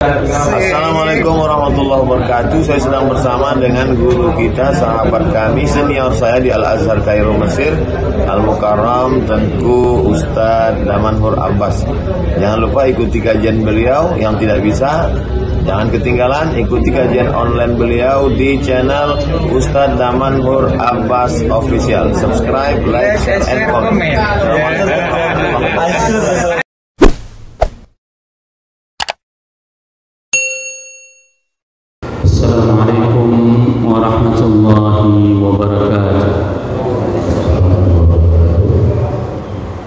Assalamualaikum warahmatullahi wabarakatuh. Saya sedang bersama dengan guru kita, sahabat kami, senior saya di Al-Azhar Kairo Mesir, Al-Mukarram Tengku Ustadz Damanhur Abbas. Jangan lupa ikuti kajian beliau. Yang tidak bisa, jangan ketinggalan ikuti kajian online beliau di channel Ustadz Damanhur Abbas Official. Subscribe, like, share, and comment. Assalamualaikum warahmatullahi wabarakatuh.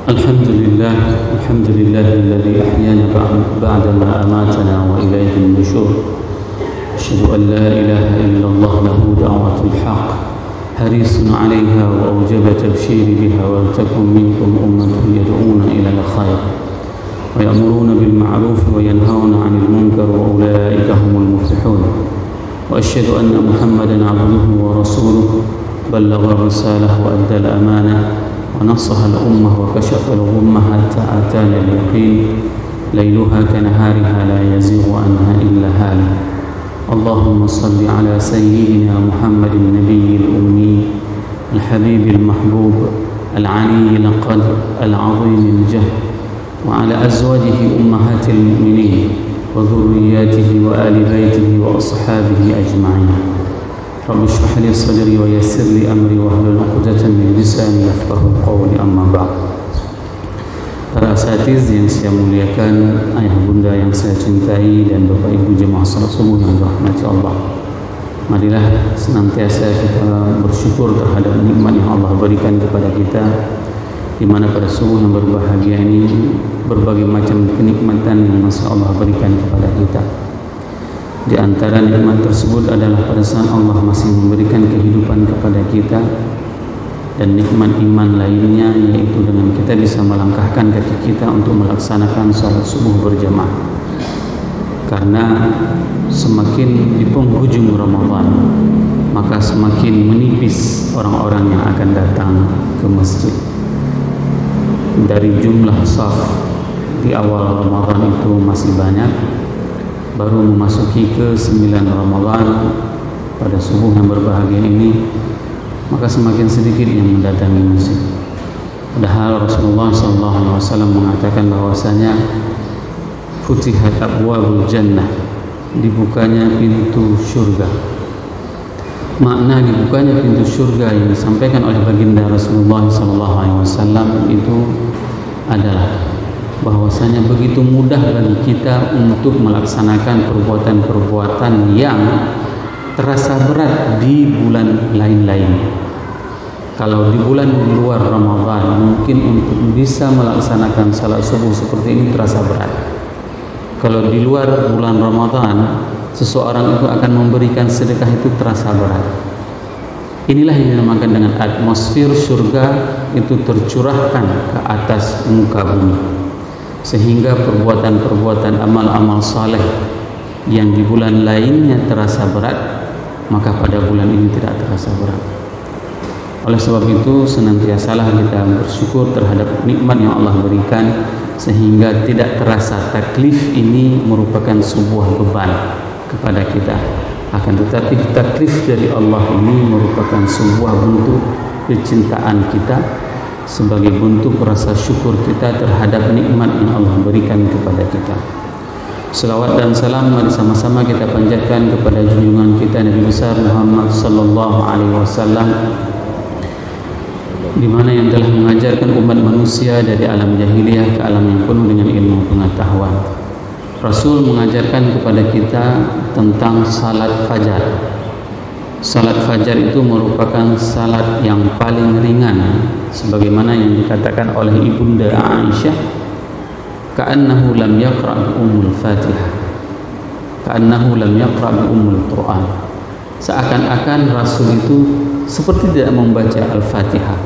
Alhamdulillahilladzi ahyana ba'da ma amatana wa ilaihi an-nusyur. Asyhadu an la ilaha illallah lahu da'watul haqq harisun 'alaiha wa awjaba tabshiri biha wa takum minkum ummatun yad'una ila al-khair wa ya'muruna bil ma'ruf wa yanhauna 'anil munkar wa ulaika humul muflihun. وأشهد أن محمدًا عبده ورسوله بلغ الرسالة وأدى الأمانة ونصح الأمة وكشف الغمة حتى أتانا اليقين ليلها كنهارها لا يزيغ عنها إلا هالك. اللهم صل على سيدنا محمد النبي الأمي الحبيب المحبوب العلي القدر العظيم الجهد وعلى أزواجه أمهات المؤمنين وذرياته وآل بيته وأصحابه أجمعين. رب اشرح لي صدري ويسر لي أمري واحلل عقدة من لساني يفقهوا قولي. أما بعد. Para asatiz yang saya muliakan, ayah bunda yang saya cintai, dan bapak ibu jemaah salat subuh yang dirahmati Allah, marilah senantiasa kita bersyukur terhadap nikmat yang Allah berikan kepada kita, di mana pada subuh yang berbahagia ini berbagai macam kenikmatan yang masih Allah berikan kepada kita. Di antara nikmat tersebut adalah pada saat Allah masih memberikan kehidupan kepada kita, dan nikmat iman lainnya yaitu dengan kita bisa melangkahkan kaki kita untuk melaksanakan salat subuh berjamaah. Karena semakin di penghujung Ramadan, maka semakin menipis orang-orang yang akan datang ke masjid. Dari jumlah saf di awal Ramadan itu masih banyak, baru memasuki ke 9 Ramadan pada subuh yang berbahagia ini, maka semakin sedikit yang mendatangi masjid. Padahal Rasulullah SAW mengatakan bahwasanya futihat abwabul jannah, dibukanya pintu surga. Makna dibukanya pintu surga yang disampaikan oleh baginda Rasulullah SAW itu adalah bahwasanya begitu mudah bagi kita untuk melaksanakan perbuatan-perbuatan yang terasa berat di bulan lain-lain. Kalau di bulan di luar Ramadan mungkin untuk bisa melaksanakan salat subuh seperti ini terasa berat. Kalau di luar bulan Ramadan seseorang itu akan memberikan sedekah itu terasa berat. Inilah yang dinamakan dengan atmosfer surga itu tercurahkan ke atas muka bumi, sehingga perbuatan-perbuatan amal-amal saleh yang di bulan lainnya terasa berat, maka pada bulan ini tidak terasa berat. Oleh sebab itu senantiasalah kita bersyukur terhadap nikmat yang Allah berikan, sehingga tidak terasa taklif ini merupakan sebuah beban kepada kita. Akan tetapi taklif dari Allah ini merupakan sebuah bentuk kecintaan kita, sebagai bentuk rasa syukur kita terhadap nikmat yang Allah berikan kepada kita. Selawat dan salam mari sama-sama kita panjatkan kepada junjungan kita Nabi besar Muhammad sallallahu alaihi wasallam, di mana yang telah mengajarkan umat manusia dari alam jahiliyah ke alam yang penuh dengan ilmu pengetahuan. Rasul mengajarkan kepada kita tentang salat fajar. Salat fajar itu merupakan salat yang paling ringan, sebagaimana yang dikatakan oleh Ibunda Aisyah, ka'annahu lam yaqra' bi ummul Fatihah, ka'annahu lam yaqra' bi ummul Qur'an. Seakan-akan Rasul itu seperti tidak membaca Al-Fatihah.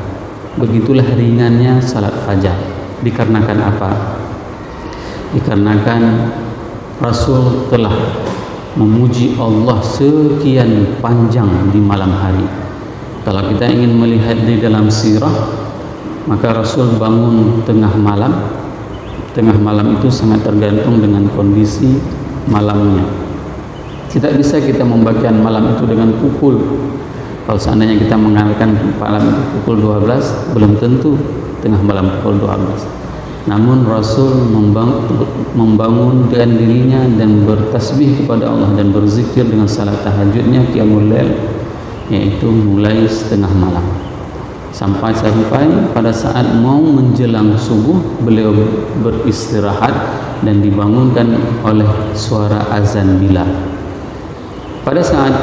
Begitulah ringannya salat fajar. Dikarenakan apa? Dikarenakan Rasul telah memuji Allah sekian panjang di malam hari. Kalau kita ingin melihat di dalam sirah, maka Rasul bangun tengah malam. Tengah malam itu sangat tergantung dengan kondisi malamnya. Tidak bisa kita membagikan malam itu dengan pukul. Kalau seandainya kita mengalihkan malam itu pukul 12, belum tentu tengah malam pukul 12. Namun Rasul membangun dengan dirinya dan bertasbih kepada Allah dan berzikir dengan salat tahajudnya qiyamul lail, yaitu mulai setengah malam sampai pada saat mau menjelang subuh beliau beristirahat dan dibangunkan oleh suara azan Bilal. Pada saat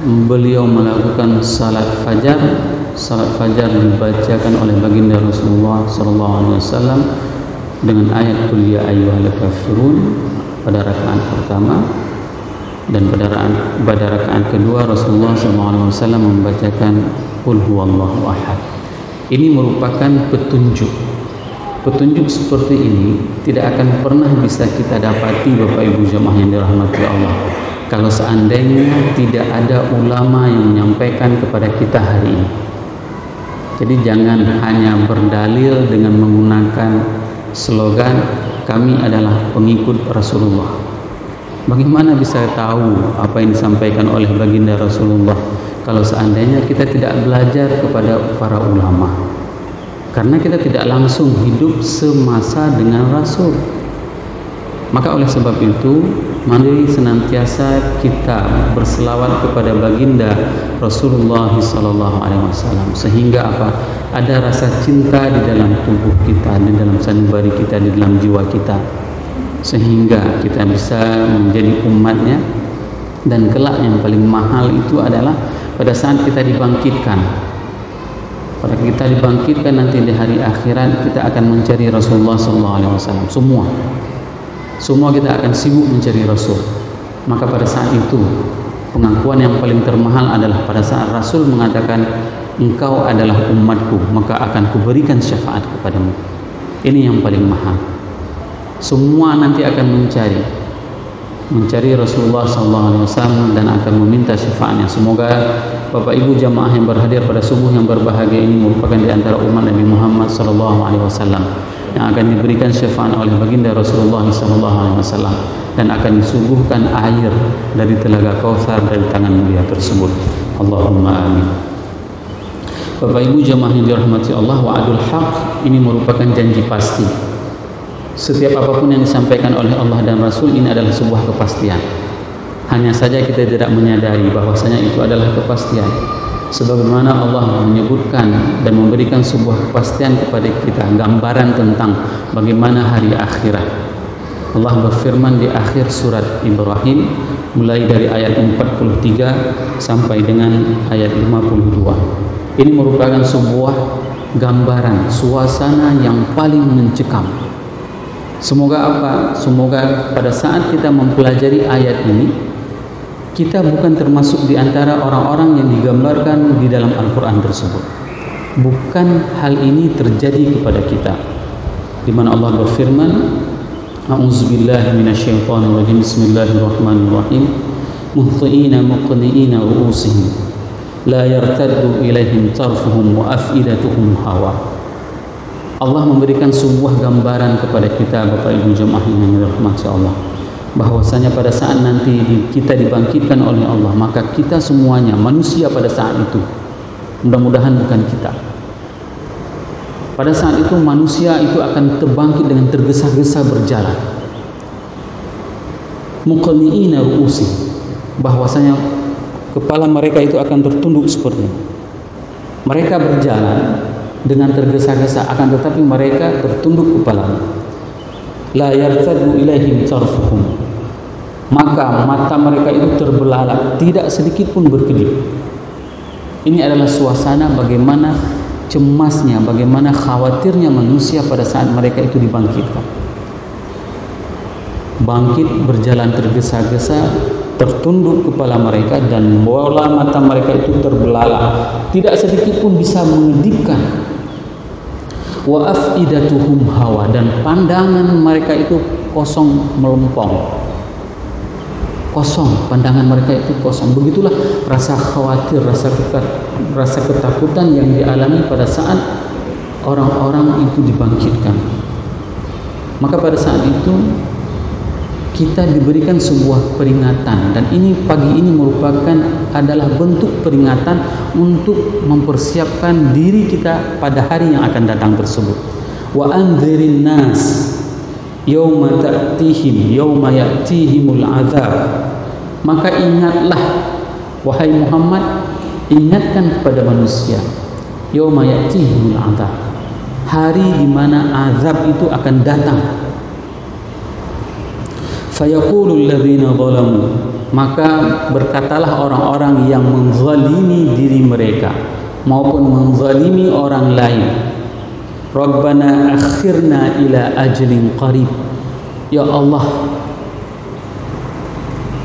beliau melakukan salat fajar dibacakan oleh baginda Rasulullah SAW dengan ayat Qul ya ayyuhal kafirun pada rakaat pertama, dan pada rakaat kedua Rasulullah SAW membacakan Qul huwallahu ahad. Ini merupakan petunjuk seperti ini tidak akan pernah bisa kita dapati Bapak Ibu jemaah yang dirahmati Allah kalau seandainya tidak ada ulama yang menyampaikan kepada kita hari ini. Jadi jangan hanya berdalil dengan menggunakan slogan kami adalah pengikut Rasulullah. Bagaimana bisa tahu apa yang disampaikan oleh baginda Rasulullah kalau seandainya kita tidak belajar kepada para ulama? Karena kita tidak langsung hidup semasa dengan Rasul. Maka oleh sebab itu, mari senantiasa kita berselawat kepada baginda Rasulullah SAW, sehingga apa? Ada rasa cinta di dalam tubuh kita, di dalam sanubari kita, di dalam jiwa kita, sehingga kita bisa menjadi umatnya. Dan kelak yang paling mahal itu adalah pada saat kita dibangkitkan. Pada kita dibangkitkan nanti di hari akhirat, kita akan mencari Rasulullah SAW. Semua kita akan sibuk mencari Rasul. Maka pada saat itu pengakuan yang paling termahal adalah pada saat Rasul mengatakan engkau adalah umatku, maka akan kuberikan syafaat kepadamu. Ini yang paling mahal. Semua nanti akan mencari Rasulullah SAW dan akan meminta syafaatnya. Semoga Bapak Ibu jamaah yang berhadir pada subuh yang berbahagia ini merupakan di antara umat Nabi Muhammad SAW yang akan diberikan syafaat oleh baginda Rasulullah SAW dan akan disuguhkan air dari telaga Kautsar dari tangan mulia tersebut. Allahumma amin. Bapak Ibu jamaah yang dirahmati Allah, wa'adul haq ini merupakan janji pasti. Setiap apapun yang disampaikan oleh Allah dan Rasul ini adalah sebuah kepastian. Hanya saja kita tidak menyadari bahwasanya itu adalah kepastian. Sebagaimana Allah menyebutkan dan memberikan sebuah kepastian kepada kita, gambaran tentang bagaimana hari akhirat. Allah berfirman di akhir surat Ibrahim mulai dari ayat 43 sampai dengan ayat 52. Ini merupakan sebuah gambaran suasana yang paling mencekam. Semoga apa? Semoga pada saat kita mempelajari ayat ini, kita bukan termasuk di antara orang-orang yang digambarkan di dalam Al-Quran tersebut. Bukan hal ini terjadi kepada kita. Di mana Allah berfirman, A'udzubillahi minasyaitonirrajim. Bismillahirrahmanirrahim. Muhti'ina muqni'ina ru'usihim la yartaddu ilaihim tarfuhum wa af'idatuhum hawa. Allah memberikan sebuah gambaran kepada kita Bapak Ibu jemaah yang dirahmati Allah, bahwasanya pada saat nanti kita dibangkitkan oleh Allah, maka kita semuanya manusia pada saat itu, mudah-mudahan bukan kita, pada saat itu manusia itu akan terbangkit dengan tergesa-gesa berjalan. Muqni'ina ru'usi, bahwasanya kepala mereka itu akan tertunduk seperti ini. Mereka berjalan dengan tergesa-gesa, akan tetapi mereka tertunduk kepalanya. La yartaddu ilaihim tarfuhum, maka mata mereka itu terbelalak, tidak sedikit pun berkedip. Ini adalah suasana bagaimana cemasnya, bagaimana khawatirnya manusia pada saat mereka itu dibangkitkan. Bangkit berjalan tergesa-gesa, tertunduk kepala mereka dan bola mata mereka itu terbelalak, tidak sedikit pun bisa mengedipkan. Wa afidatuhum hawa, dan pandangan mereka itu kosong melempong. Kosong, pandangan mereka itu kosong. Begitulah rasa khawatir, rasa ketakutan yang dialami pada saat orang-orang itu dibangkitkan. Maka pada saat itu kita diberikan sebuah peringatan, dan ini pagi ini merupakan adalah bentuk peringatan untuk mempersiapkan diri kita pada hari yang akan datang tersebut. Wa anzirin nas yauma ya'tihimul azab. Maka ingatlah wahai Muhammad, ingatkan kepada manusia yauma ya'tihimul azab, hari di mana azab itu akan datang. Fayaqulul ladzina zalamu, maka berkatalah orang-orang yang menzalimi diri mereka maupun menzalimi orang lain, Rabbana akhirna ila ajalin qarib, ya Allah,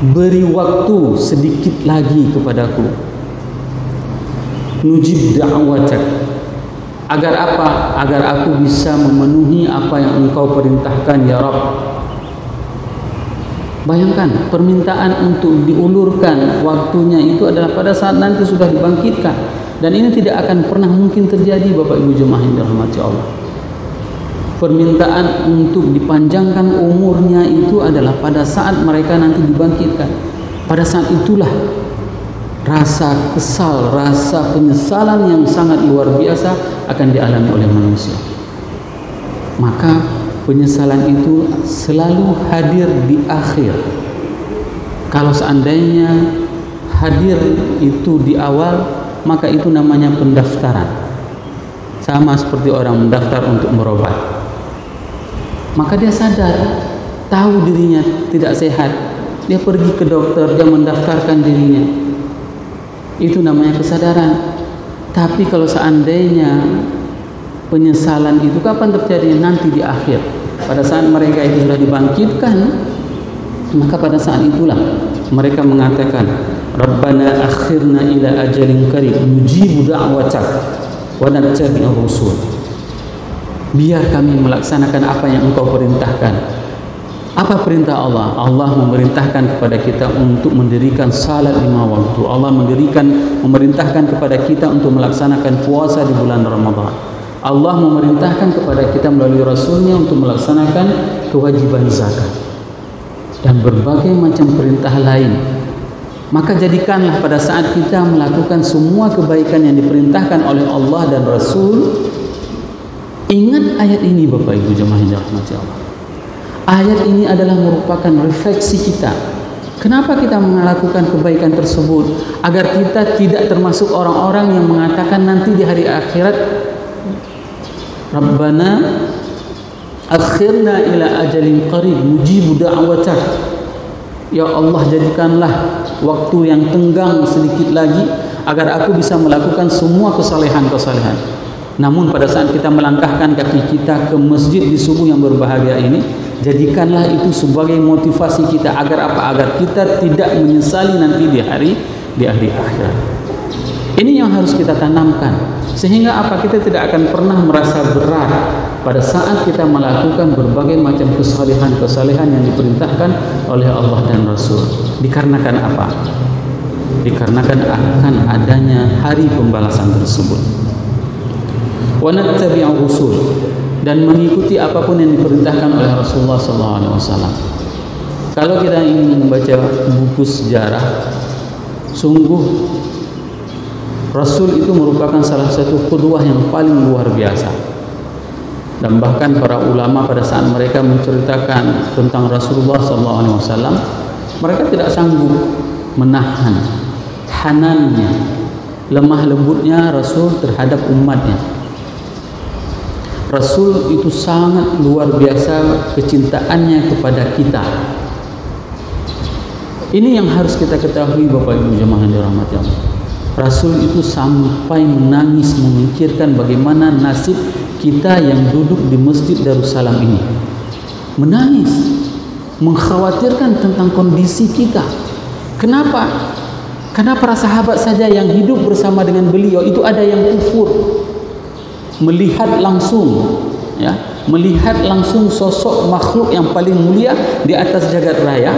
beri waktu sedikit lagi kepadaku, nujib da'watak, agar apa? Agar aku bisa memenuhi apa yang Engkau perintahkan ya Rabb. Bayangkan, permintaan untuk diulurkan waktunya itu adalah pada saat nanti sudah dibangkitkan, dan ini tidak akan pernah mungkin terjadi Bapak Ibu jemaah yang dirahmati Allah. Permintaan untuk dipanjangkan umurnya itu adalah pada saat mereka nanti dibangkitkan. Pada saat itulah rasa kesal, rasa penyesalan yang sangat luar biasa akan dialami oleh manusia. Maka penyesalan itu selalu hadir di akhir. Kalau seandainya hadir itu di awal, maka itu namanya pendaftaran. Sama seperti orang mendaftar untuk berobat. Maka dia sadar, tahu dirinya tidak sehat, dia pergi ke dokter, dia mendaftarkan dirinya. Itu namanya kesadaran. Tapi kalau seandainya penyesalan itu kapan terjadi? Nanti di akhir. Pada saat mereka itu sudah dibangkitkan, maka pada saat itulah mereka mengatakan, Rabbana akhirna ila ajalin qarib nujibu da'watak wa nattabi'ur rusul. Biar kami melaksanakan apa yang Engkau perintahkan. Apa perintah Allah? Allah memerintahkan kepada kita untuk mendirikan salat 5 waktu. Allah memerintahkan kepada kita untuk melaksanakan puasa di bulan Ramadan. Allah memerintahkan kepada kita melalui Rasulnya untuk melaksanakan kewajiban zakat dan berbagai macam perintah lain. Maka jadikanlah pada saat kita melakukan semua kebaikan yang diperintahkan oleh Allah dan Rasul, ingat ayat ini Bapak Ibu jemaah yang dirahmati Allah. Ayat ini adalah merupakan refleksi kita. Kenapa kita melakukan kebaikan tersebut? Agar kita tidak termasuk orang-orang yang mengatakan nanti di hari akhirat, Rabbana akhirna ila ajalin qarib nujibu da'watak. Ya Allah, jadikanlah waktu yang tenggang sedikit lagi agar aku bisa melakukan semua kesalehan-kesalehan. Namun pada saat kita melangkahkan kaki kita ke masjid di subuh yang berbahagia ini, jadikanlah itu sebagai motivasi kita agar apa? Agar kita tidak menyesali nanti di hari akhirat. Ini yang harus kita tanamkan. Sehingga apa? Kita tidak akan pernah merasa berat pada saat kita melakukan berbagai macam kesalehan-kesalehan yang diperintahkan oleh Allah dan Rasul. Dikarenakan apa? Dikarenakan akan adanya hari pembalasan tersebut. Wa nattabi'ur rusul, dan mengikuti apapun yang diperintahkan oleh Rasulullah SAW. Kalau kita ingin membaca buku sejarah, sungguh Rasul itu merupakan salah satu qudwah yang paling luar biasa. Dan bahkan para ulama pada saat mereka menceritakan tentang Rasulullah SAW, mereka tidak sanggup menahan hanannya, lemah lembutnya Rasul terhadap umatnya. Rasul itu sangat luar biasa kecintaannya kepada kita. Ini yang harus kita ketahui Bapak Ibu jemaah yang dirahmati Allah. Rasul itu sampai menangis memikirkan bagaimana nasib kita yang duduk di Masjid Darussalam ini. Menangis, mengkhawatirkan tentang kondisi kita. Kenapa? Karena para sahabat saja yang hidup bersama dengan beliau itu ada yang kufur. Melihat langsung sosok makhluk yang paling mulia di atas jagat raya,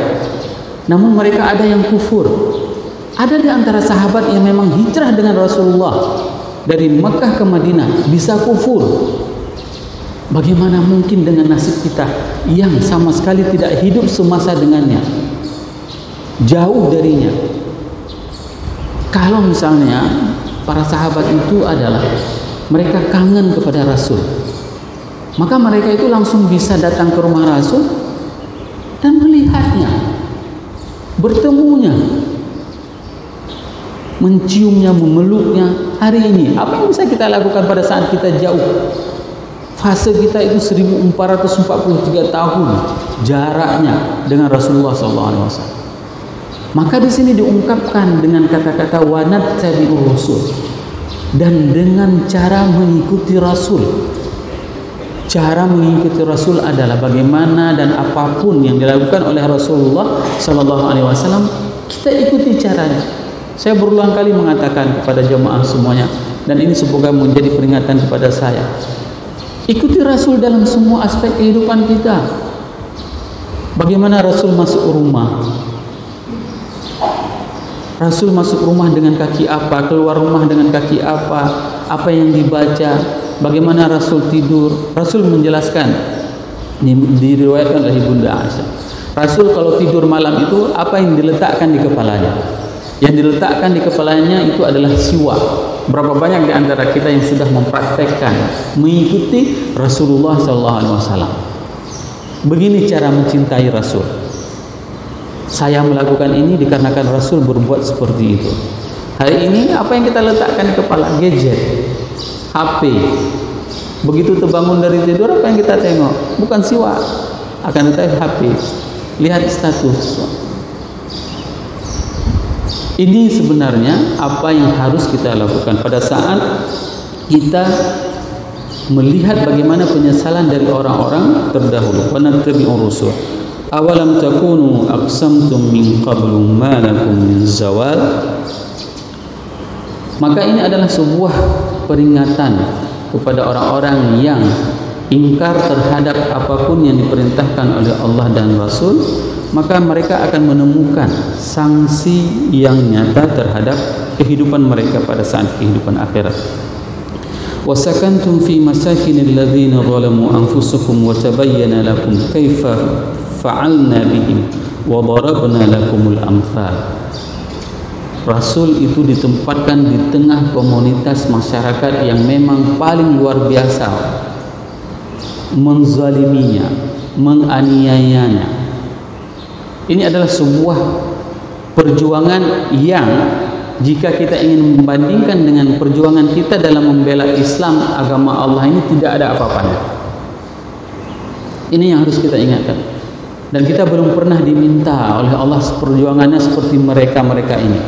namun mereka ada yang kufur. Ada di antara sahabat yang memang hijrah dengan Rasulullah dari Mekah ke Madinah bisa kufur. Bagaimana mungkin dengan nasib kita yang sama sekali tidak hidup semasa dengannya, jauh darinya? Kalau misalnya para sahabat itu adalah mereka kangen kepada Rasul, maka mereka itu langsung bisa datang ke rumah Rasul dan melihatnya, bertemunya, menciumnya, memeluknya. Hari ini apa yang bisa kita lakukan pada saat kita jauh? Fase kita itu 1443 tahun jaraknya dengan Rasulullah SAW. Maka di sini diungkapkan dengan kata-kata wanat tabi'ur rasul, dan dengan cara mengikuti Rasul. Cara mengikuti Rasul adalah bagaimana dan apapun yang dilakukan oleh Rasulullah SAW, kita ikuti caranya. Saya berulang kali mengatakan kepada jemaah semuanya, dan ini semoga menjadi peringatan kepada saya. Ikuti Rasul dalam semua aspek kehidupan kita. Bagaimana Rasul masuk rumah? Rasul masuk rumah dengan kaki apa? Keluar rumah dengan kaki apa? Apa yang dibaca? Bagaimana Rasul tidur? Rasul menjelaskan, diriwayatkan oleh Bunda Aisyah, Rasul kalau tidur malam itu apa yang diletakkan di kepalanya? Yang diletakkan di kepalanya itu adalah siwak. Berapa banyak di antara kita yang sudah mempraktekkan, mengikuti Rasulullah SAW? Begini cara mencintai Rasul. Saya melakukan ini dikarenakan Rasul berbuat seperti itu. Hari ini apa yang kita letakkan di kepala? Gadget, HP. Begitu terbangun dari tidur, apa yang kita tengok? Bukan siwak, akan tetapi HP. Lihat status. Ini sebenarnya apa yang harus kita lakukan pada saat kita melihat bagaimana penyesalan dari orang-orang terdahulu. Wanattabi'ur rusul. Awalam takunu aqsamtum min qablu ma lakum min zawal. Maka ini adalah sebuah peringatan kepada orang-orang yang ingkar terhadap apapun yang diperintahkan oleh Allah dan Rasul, maka mereka akan menemukan sanksi yang nyata terhadap kehidupan mereka pada saat kehidupan akhirat. Wasakantum fi masakinil ladzina zalamu anfusakum wa tabayyana lakum kaifa fa'alna bihim wa darabna lakumul amsal. Rasul itu ditempatkan di tengah komunitas masyarakat yang memang paling luar biasa menzaliminya, menganiayanya. Ini adalah sebuah perjuangan yang jika kita ingin membandingkan dengan perjuangan kita dalam membela Islam, agama Allah ini, tidak ada apa-apanya. Ini yang harus kita ingatkan. Dan kita belum pernah diminta oleh Allah perjuangannya seperti mereka-mereka ini.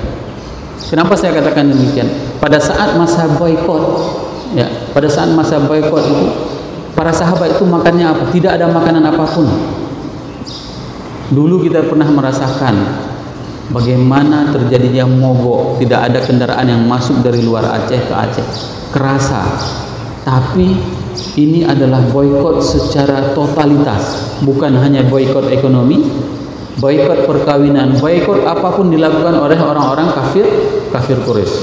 Kenapa saya katakan demikian? Pada saat masa boikot, ya, pada saat masa boikot itu, para sahabat itu makannya apa? Tidak ada makanan apapun. Dulu kita pernah merasakan bagaimana terjadinya mogok, tidak ada kendaraan yang masuk dari luar Aceh ke Aceh, kerasa. Tapi ini adalah boikot secara totalitas, bukan hanya boikot ekonomi, boikot perkawinan, boikot apapun dilakukan oleh orang-orang kafir Quraisy.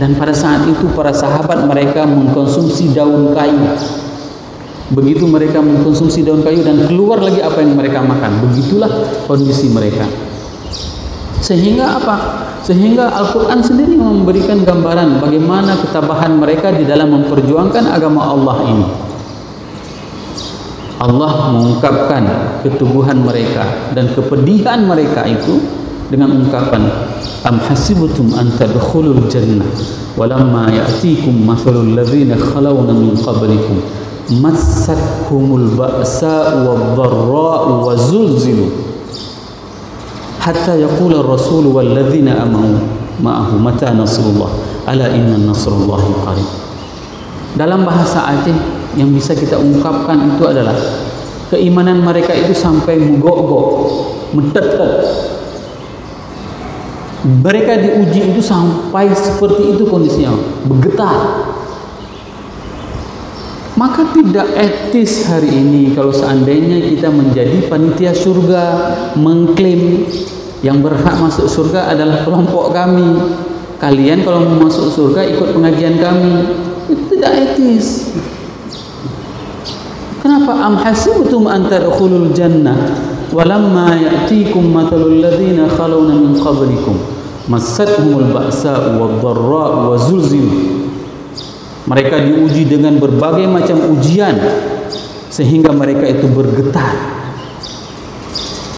Dan pada saat itu para sahabat mereka mengkonsumsi daun kayu. Begitu mereka mengkonsumsi daun kayu dan keluar lagi apa yang mereka makan, begitulah kondisi mereka. Sehingga apa? Sehingga Al-Quran sendiri memberikan gambaran bagaimana ketabahan mereka di dalam memperjuangkan agama Allah ini. Allah mengungkapkan keteguhan mereka dan kepedihan mereka itu dengan ungkapan am hasibtum an tadkhulul jannah walamma ya'tikum mathalul ladzina khalawna min qablikum massatkumul ba'sa wadh-dharra'u wazulzilu hatta yaqula ar-rasul wal ladzina amanu ma'ahu mata nasrullah ala inna nasrullahi qarib. Dalam bahasa Aceh yang bisa kita ungkapkan itu adalah keimanan mereka itu sampai menggogok, mendekat. Mereka diuji itu sampai seperti itu kondisinya, bergetar. Maka tidak etis hari ini kalau seandainya kita menjadi panitia surga, mengklaim yang berhak masuk surga adalah kelompok kami. Kalian kalau mau masuk surga ikut pengajian kami. Itu tidak etis. Kenapa? Am hasibtum an tadkhulul jannah walamma ya'tikum mathalul ladzina khalawna min qablikum massathumul ba'sa'u wad-dharra'u wa zulzilu. Mereka diuji dengan berbagai macam ujian sehingga mereka itu bergetar.